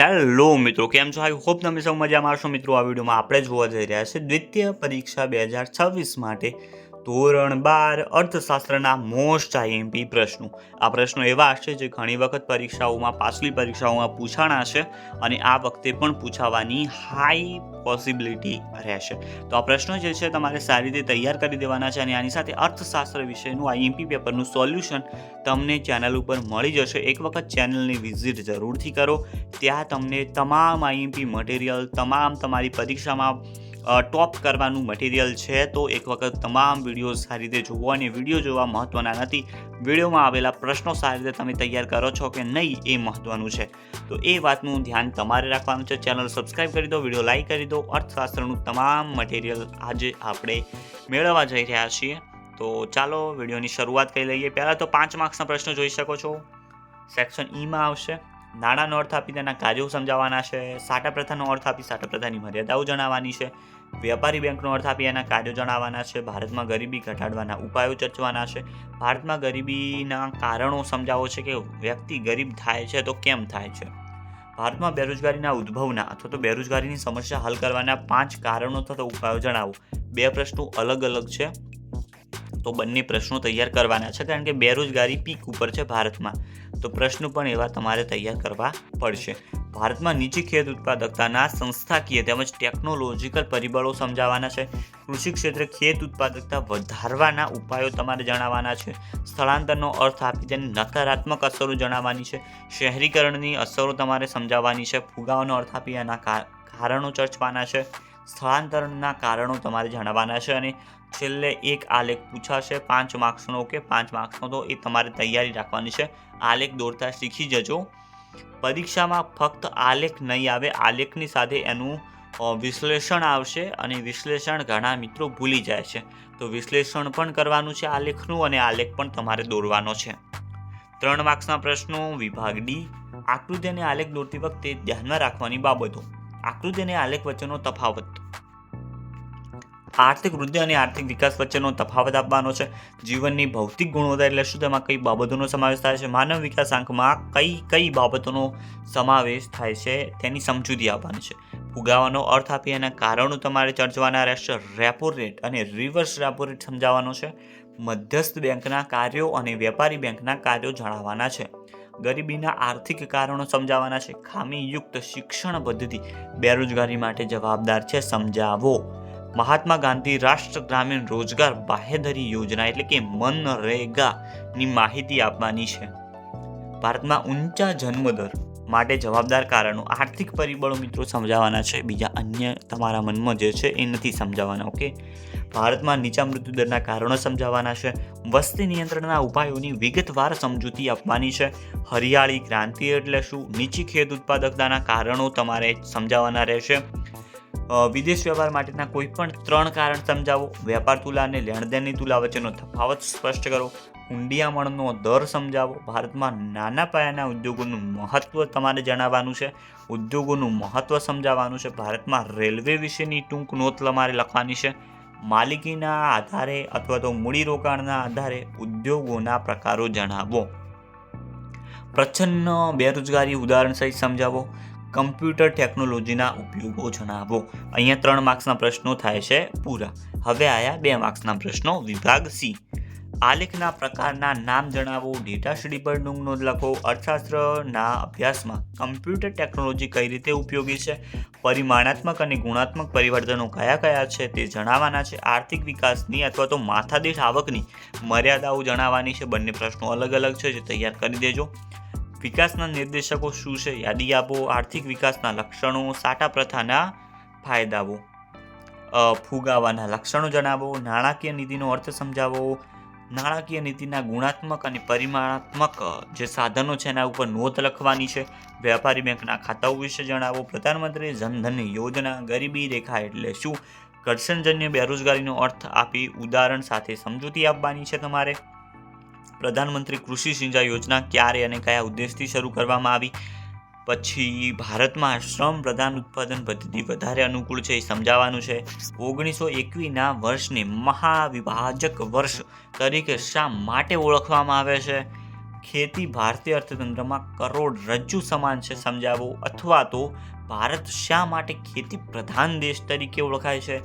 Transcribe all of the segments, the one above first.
Hello મિત્રો, કેમ છો? આઈ હોપ તમે સૌ મજામાં હશો. મિત્રો, આ વિડીયોમાં આપણે જોવા જઈ રહ્યા છે દ્વિતીય પરીક્ષા 2026 માટે ધોરણ 12 અર્થશાસ્ત્રના મોસ્ટ આઈએમપી પ્રશ્નો. આ પ્રશ્નો એવા હશે જે ઘણી વખત પરીક્ષાઓમાં, પાછલી પરીક્ષાઓમાં પૂછાણા છે અને આ વખતે પણ પૂછાવાની હાઈ પોસિબિલિટી રહેશે. તો આ પ્રશ્નો જે છે તમારે સારી રીતે તૈયાર કરી દેવાના છે અને આની સાથે અર્થશાસ્ત્ર વિષયનું આઈએમપી પેપરનું સોલ્યુશન તમને ચેનલ ઉપર મળી જશે. એક વખત ચેનલની વિઝિટ જરૂરથી કરો. ત્યાં તમને તમામ આઈએમપી મટીરિયલ, તમામ તમારી પરીક્ષામાં ટોપ કરવાનું મટીરિયલ છે. તો એક વખત તમામ વિડીયો સારી રીતે જુઓ અને વિડીયો જોવા મહત્ત્વના નથી, વિડીયોમાં આવેલા પ્રશ્નો સારી રીતે તમે તૈયાર કરો છો કે નહીં એ મહત્ત્વનું છે. તો એ વાતનું ધ્યાન તમારે રાખવાનું છે. ચેનલ સબસ્ક્રાઈબ કરી દો, વિડીયો લાઈક કરી દો. અર્થશાસ્ત્રનું તમામ મટીરિયલ આજે આપણે મેળવવા જઈ રહ્યા છીએ. તો ચાલો વિડીયોની શરૂઆત કરી લઈએ. પહેલાં તો 5 માર્ક્સના પ્રશ્નો જોઈ શકો છો. સેક્શન ઈમાં આવશે. નાણાંનો અર્થ આપી તેના કાર્યો સમજાવવાના છે. સાટા પ્રથાનો અર્થ આપી સાટા પ્રથાની મર્યાદાઓ જણાવવાની છે. વેપારી બેંકનો અર્થ આપી એના કાર્યો જણાવવાના છે. ભારતમાં ગરીબી ઘટાડવાના ઉપાયો ચર્ચવાના છે. ભારતમાં ગરીબીના કારણો સમજાવો છે કે વ્યક્તિ ગરીબ થાય છે તો કેમ થાય છે. ભારતમાં બેરોજગારીના ઉદ્ભવના અથવા તો બેરોજગારીની સમસ્યા હલ કરવાના 5 કારણો તથા ઉપાયો જણાવો. 2 પ્રશ્નો અલગ અલગ છે, તો બંને પ્રશ્નો તૈયાર કરવાના છે કારણ કે બેરોજગારી પીક ઉપર છે ભારતમાં. તો પ્રશ્નો પણ એવા તમારે તૈયાર કરવા પડશે. ભારતમાં નીચી ખેત ઉત્પાદકતાના સંસ્થાકીય તેમજ ટેકનોલોજીકલ પરિબળો સમજાવવાના છે. કૃષિ ક્ષેત્રે ખેત ઉત્પાદકતા વધારવાના ઉપાયો તમારે જણાવવાના છે. સ્થળાંતરનો અર્થ આપી તેની નકારાત્મક અસરો જણાવવાની છે. શહેરીકરણની અસરો તમારે સમજાવવાની છે. ફુગાવાનો અર્થ આપી એના કારણો ચર્ચવાના છે. સ્થળાંતરના કારણો તમારે જણાવવાના છે. અને છેલ્લે એક આલેખ પૂછાશે 5 માર્ક્સનો. કે 5 માર્ક્સનો તો એ તમારે તૈયારી રાખવાની છે. આલેખ દોરતા શીખી જજો. પરીક્ષામાં ફક્ત આલેખ નહીં આવે, આલેખની સાથે એનું વિશ્લેષણ આવશે અને વિશ્લેષણ ઘણા મિત્રો ભૂલી જાય છે. તો વિશ્લેષણ પણ કરવાનું છે આલેખનું અને આલેખ પણ તમારે દોરવાનો છે. 3 માર્ક્સના પ્રશ્નો વિભાગ ડી. આકૃતિ અને આલેખ દોરતી વખતે ધ્યાનમાં રાખવાની બાબતો. આકૃતિ અને આલેખ વચ્ચેનો તફાવત. આર્થિક વૃદ્ધિ અને આર્થિક વિકાસ વચ્ચેનો તફાવત આપવાનો છે. જીવનની ભૌતિક ગુણવત્તા એટલે શું, તેમાં કઈ બાબતોનો સમાવેશ થાય છે. માનવ વિકાસાંકમાં કઈ બાબતોનો સમાવેશ થાય છે તેની સમજૂતી આપવાની છે. ફુગાવાનો અર્થ આપી એના કારણો તમારે ચર્ચવાના રહેશે. રેપો રેટ અને રિવર્સ રેપો રેટ સમજાવવાનો છે. મધ્યસ્થ બેંકના કાર્યો અને વેપારી બેંકના કાર્યો જણાવવાના છે. ગરીબીના આર્થિક કારણો સમજાવવાના છે. ખામીયુક્ત શિક્ષણ પદ્ધતિ બેરોજગારી માટે જવાબદાર છે, સમજાવો. મહાત્મા ગાંધી રાષ્ટ્ર ગ્રામીણ રોજગાર બાહેધરી યોજના એટલે કે મનરેગાની માહિતી આપવાની છે. ભારતમાં ઊંચા જન્મદર માટે જવાબદાર કારણો, આર્થિક પરિબળો મિત્રો સમજાવવાના છે. બીજા અન્ય તમારા મનમાં જે છે એ નથી સમજાવવાના. ઓકે. ભારતમાં નીચા મૃત્યુદરના કારણો સમજાવવાના છે. વસ્તી નિયંત્રણના ઉપાયોની વિગતવાર સમજૂતી આપવાની છે. હરિયાળી ક્રાંતિ એટલે શું, નીચી ખેત ઉત્પાદકતાના કારણો તમારે સમજાવવાના રહેશે. વિદેશ વ્યવહાર માટેના કોઈ પણ 3 કારણ સમજાવો. વેપાર તુલા અને લેણદેણની તુલા વચ્ચેનો તફાવત સ્પષ્ટ કરો. ઊંડિયામણનો દર સમજાવો. ભારતમાં નાના પાયાના ઉદ્યોગોનું મહત્વ તમારે જણાવવાનું છે. ઉદ્યોગોનું મહત્વ સમજાવવાનું છે. ભારતમાં રેલવે વિશેની ટૂંક નોંધ તમારે લખવાની છે. માલિકીના આધારે અથવા તો મૂડીરોકાણના આધારે ઉદ્યોગોના પ્રકારો જણાવો. પ્રચ્છન્ન બેરોજગારી ઉદાહરણ સહિત સમજાવો. કમ્પ્યુટર ટેકનોલોજીના ઉપયોગો જણાવો. અહીંયા 3 માર્ક્સના પ્રશ્નો થાય છે પૂરા. હવે આયા 2 માર્ક્સના પ્રશ્નો વિભાગ સી. આલેખના પ્રકારના નામ જણાવો. ડેટા શીટ પર નોંધ લખો. અર્થશાસ્ત્રના અભ્યાસમાં કમ્પ્યુટર ટેકનોલોજી કઈ રીતે ઉપયોગી છે. પરિમાણાત્મક અને ગુણાત્મક પરિવર્તનો કયા છે તે જણાવવાના છે. આર્થિક વિકાસની અથવા તો માથાદીઠ આવકની મર્યાદાઓ જણાવવાની છે. બંને પ્રશ્નો અલગ અલગ છે જે તૈયાર કરી દેજો. વિકાસના નિર્દેશકો શું છે, યાદી આપો. આર્થિક વિકાસના લક્ષણો. સાટા પ્રથાના ફાયદાઓ. ફુગાવાના લક્ષણો જણાવો. નાણાકીય નીતિનો અર્થ સમજાવો. નાણાકીય નીતિના ગુણાત્મક અને પરિમાણાત્મક જે સાધનો છે એના ઉપર નોંધ લખવાની છે. વેપારી બેંકના ખાતાઓ વિશે જણાવો. પ્રધાનમંત્રી જનધન યોજના. ગરીબી રેખા એટલે શું, ઘર્ષણજન્ય બેરોજગારીનો અર્થ આપી ઉદાહરણ સાથે સમજૂતી આપવાની છે તમારે. પ્રધાનમંત્રી કૃષિ સિંચાઈ યોજના ક્યારે અને કયા ઉદ્દેશથી શરૂ કરવામાં આવી. પછી ભારતમાં શ્રમ પ્રધાન ઉત્પાદન પદ્ધતિ વધારે અનુકૂળ છે એ સમજાવવાનું છે. 1921ના વર્ષને મહાવિભાજક વર્ષ તરીકે શા માટે ઓળખવામાં આવે છે. ખેતી ભારતીય અર્થતંત્રમાં કરોડરજ્જુ સમાન છે સમજાવો, અથવા તો ભારત શા માટે ખેતી પ્રધાન દેશ તરીકે ઓળખાય છે,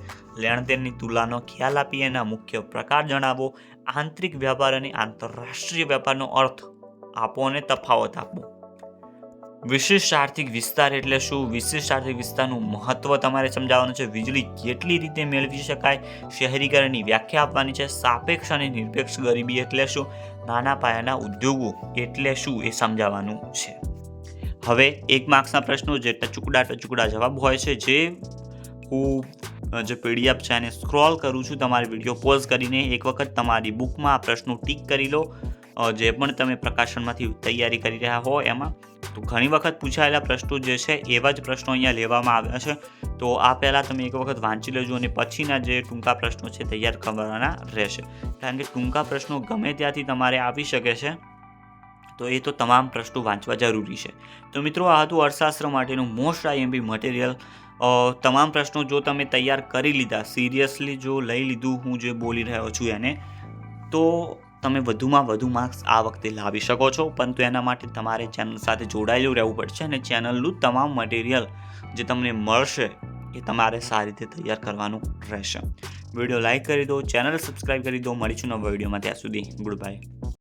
લેણદેણની તુલનાનો ખ્યાલ આપી એના મુખ્ય પ્રકાર જણાવો, આંતરિક વ્યાપાર અને આંતરરાષ્ટ્રીય વ્યાપારનો અર્થ આપો અને તફાવત આપો. વિશિષ્ટ આર્થિક વિસ્તાર એટલે શું? વિશિષ્ટ આર્થિક વિસ્તારનું મહત્વ તમારે સમજાવવાનું છે. વીજળી કેટલી રીતે મેળવી શકાય, શહેરીકરણની વ્યાખ્યા આપવાની છે. સાપેક્ષ અને નિરપેક્ષ ગરીબી એટલે શું, નાના પાયાના ઉદ્યોગો એટલે શું એ સમજાવવાનું છે. હવે 1 માર્ક્સના પ્રશ્નો જે ટચુકડા જવાબ હોય છે, જે હું જે PDF છે એને સ્ક્રોલ કરું છું તમારી વિડીયો પોઝ કરીને. એક વખત તમારી બુકમાં આ પ્રશ્નો ટીક કરી લો, જે પણ તમે પ્રકાશનમાંથી તૈયારી કરી રહ્યા હો એમાં. તો ઘણી વખત પૂછાયેલા પ્રશ્નો જે છે એવા જ પ્રશ્નો અહીંયા લેવામાં આવ્યા છે. તો આ પહેલાં તમે એક વખત વાંચી લેજો અને પછીના જે ટૂંકા પ્રશ્નો છે તૈયાર કરવાના રહેશે, કારણ કે ટૂંકા પ્રશ્નો ગમે ત્યાંથી તમારે આવી શકે છે. તો એ તો તમામ પ્રશ્નો વાંચવા જરૂરી છે. તો મિત્રો, આ હતું અર્થશાસ્ત્ર માટેનું મોસ્ટ IMP મટીરિયલ. તમામ પ્રશ્નો જો તમે તૈયાર કરી લીધા, સિરિયસલી જો લઈ લીધું હું જે બોલી રહ્યો છું એને, તો તમે વધુમાં વધુ માર્ક્સ આ વખતે લાવી શકો છો. પરંતુ એના માટે તમારે ચેનલ સાથે જોડાયેલું રહેવું પડશે અને ચેનલનું તમામ મટીરિયલ જે તમને મળશે એ તમારે સારી રીતે તૈયાર કરવાનું રહેશે. વિડીયો લાઇક કરી દો, ચેનલ સબસ્ક્રાઈબ કરી દો. મળીશું નવા વિડીયોમાં. ત્યાં સુધી ગુડ બાય.